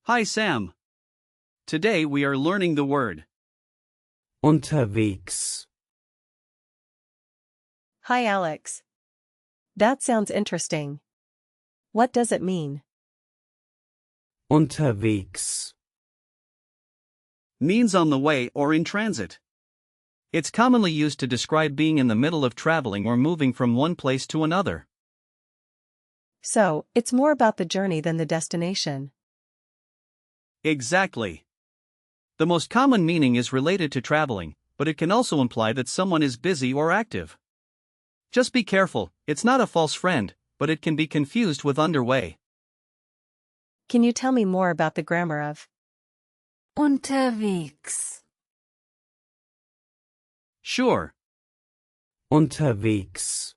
Hi Sam. Today we are learning the word unterwegs, Hi Alex. That sounds interesting. What does it mean? unterwegs, means on the way or in transit. It's commonly used to describe being in the middle of traveling or moving from one place to another. So, it's more about the journey than the destination. Exactly. The most common meaning is related to traveling, but it can also imply that someone is busy or active. Just be careful, it's not a false friend, but it can be confused with underway. Can you tell me more about the grammar of Unterwegs. Sure. unterwegs,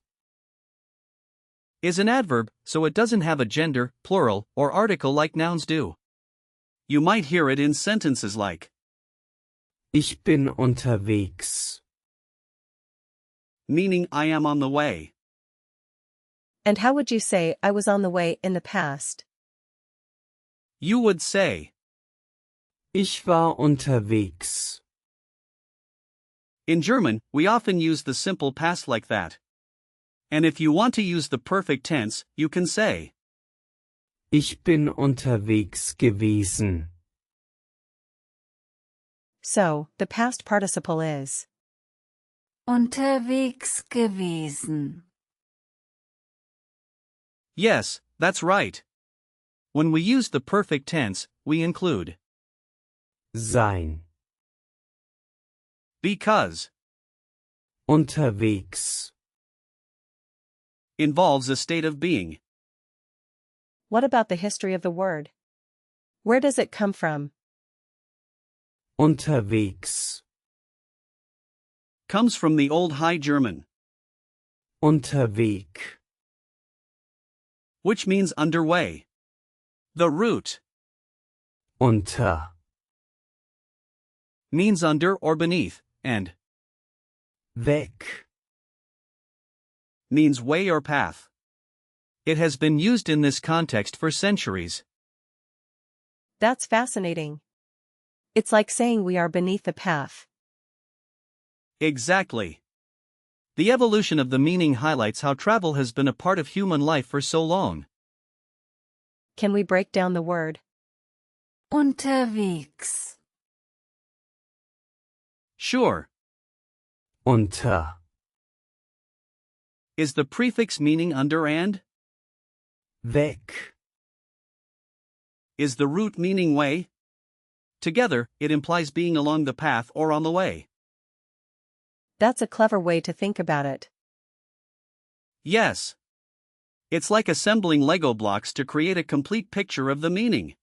Is an adverb, so it doesn't have a gender, plural, or article like nouns do. You might hear it in sentences like, ich bin unterwegs, meaning I am on the way. And how would you say I was on the way in the past? You would say, ich war unterwegs, in German, we often use the simple past like that. And if you want to use the perfect tense, you can say, ich bin unterwegs gewesen, So, the past participle is Unterwegs gewesen. yes, that's right. When we use the perfect tense, we include sein, because, unterwegs, involves a state of being. What about the history of the word? Where does it come from? unterwegs, Comes from the Old High German, Unterweg, which means underway. The root unter, means under or beneath, and weg, means way or path. It has been used in this context for centuries. That's fascinating. It's like saying we are beneath the path. Exactly. The evolution of the meaning highlights how travel has been a part of human life for so long. Can we break down the word? Unterwegs. Sure. unter, Is the prefix meaning under and? weg, Is the root meaning way? Together, it implies being along the path or on the way. That's a clever way to think about it. Yes. It's like assembling Lego blocks to create a complete picture of the meaning.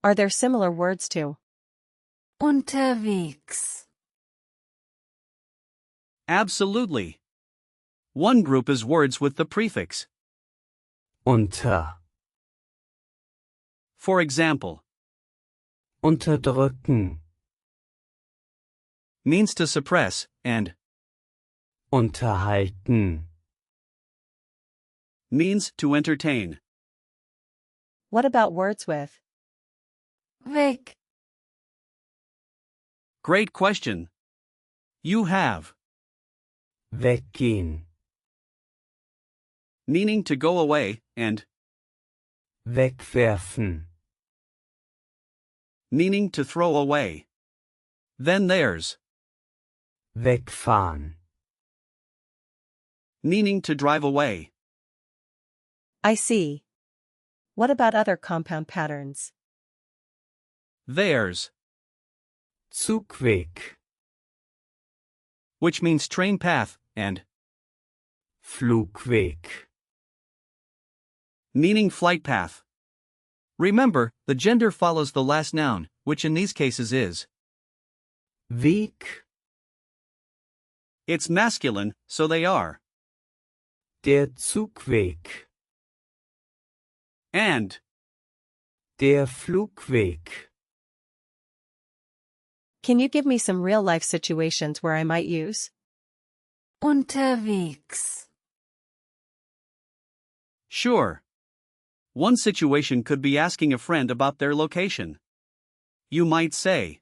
Are there similar words to Unterwegs. Absolutely. One group is words with the prefix. unter, For example, unterdrücken, means to suppress, and unterhalten, means to entertain. What about words with Weg. Great question. You have weggehen, meaning to go away, and wegwerfen, meaning to throw away. Then there's wegfahren, meaning to drive away. I see. What about other compound patterns? There's, Zugweg, which means train path, and Flugweg, meaning flight path. Remember, the gender follows the last noun, which in these cases is. Weg, It's masculine, so they are. der Zugweg, And der Flugweg. Can you give me some real-life situations where I might use unterwegs, sure. One situation could be asking a friend about their location. You might say,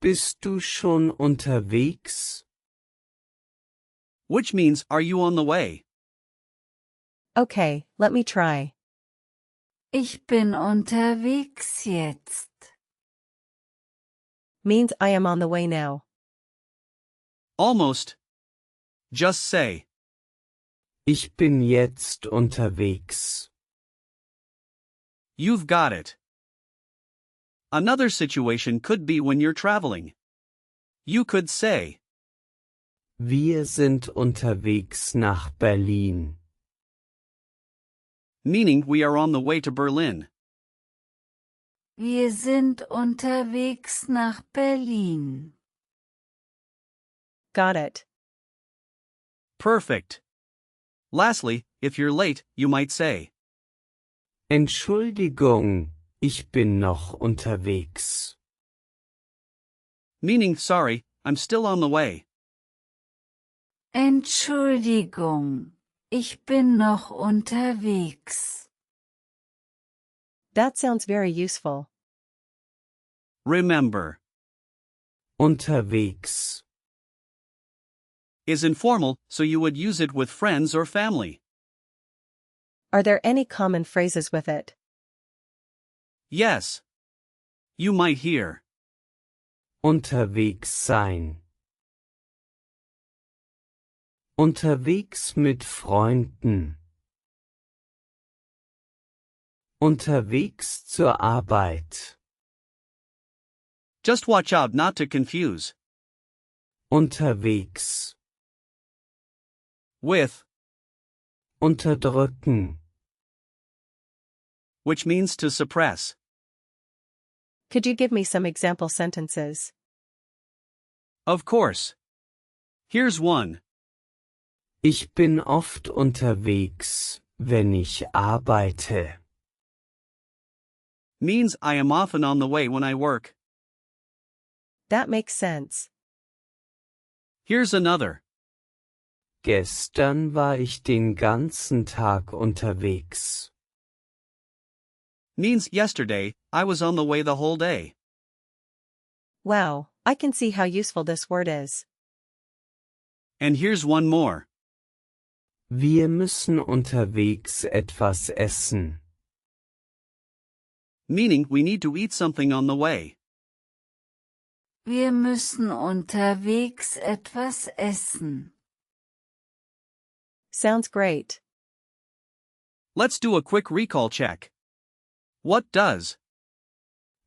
Bist du schon unterwegs? which means, are you on the way? Okay, let me try. ich bin unterwegs jetzt, Means I am on the way now. Almost. Just say, Ich bin jetzt unterwegs. you've got it. Another situation could be when you're traveling. You could say, Wir sind unterwegs nach Berlin. meaning we are on the way to Berlin. wir sind unterwegs nach Berlin, Got it. Perfect. Lastly, if you're late, you might say, Entschuldigung, ich bin noch unterwegs. meaning, sorry, I'm still on the way. Entschuldigung, ich bin noch unterwegs. That sounds very useful. Remember, Unterwegs. is informal, so you would use it with friends or family. Are there any common phrases with it? Yes. You might hear, Unterwegs sein. Unterwegs mit Freunden. Unterwegs zur Arbeit. just watch out not to confuse, Unterwegs. with, Unterdrücken. which means to suppress. Could you give me some example sentences? Of course. Here's one. Ich bin oft unterwegs, wenn ich arbeite. Means I am often on the way when I work. That makes sense. Here's another. Gestern war ich den ganzen Tag unterwegs. Means yesterday, I was on the way the whole day. Wow, I can see how useful this word is. And here's one more. Wir müssen unterwegs etwas essen. Meaning we need to eat something on the way. Wir müssen unterwegs etwas essen. Sounds great. Let's do a quick recall check. What does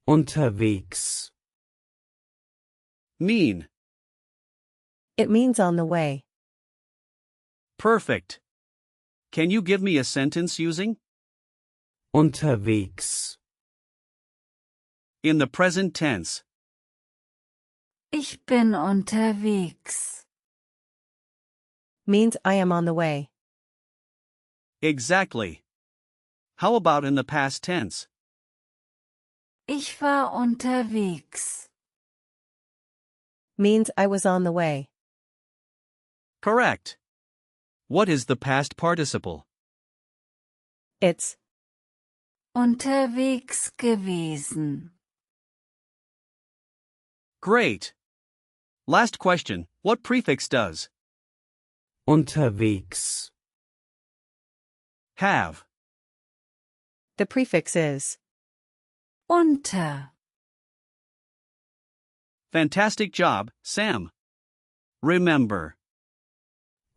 Unterwegs. mean? It means on the way. Perfect. Can you give me a sentence using? Unterwegs. In the present tense. Ich bin unterwegs. Means I am on the way. Exactly. How about in the past tense? Ich war unterwegs. Means I was on the way. Correct. What is the past participle? It's Unterwegs gewesen. Great. Last question. What prefix does Unterwegs. have? the prefix is. Unter. Fantastic job, Sam. Remember,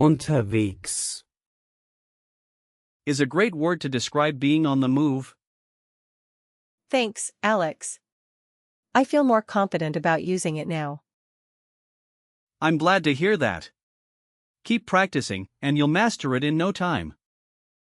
unterwegs, is a great word to describe being on the move. Thanks, Alex. I feel more confident about using it now. I'm glad to hear that. Keep practicing, and you'll master it in no time.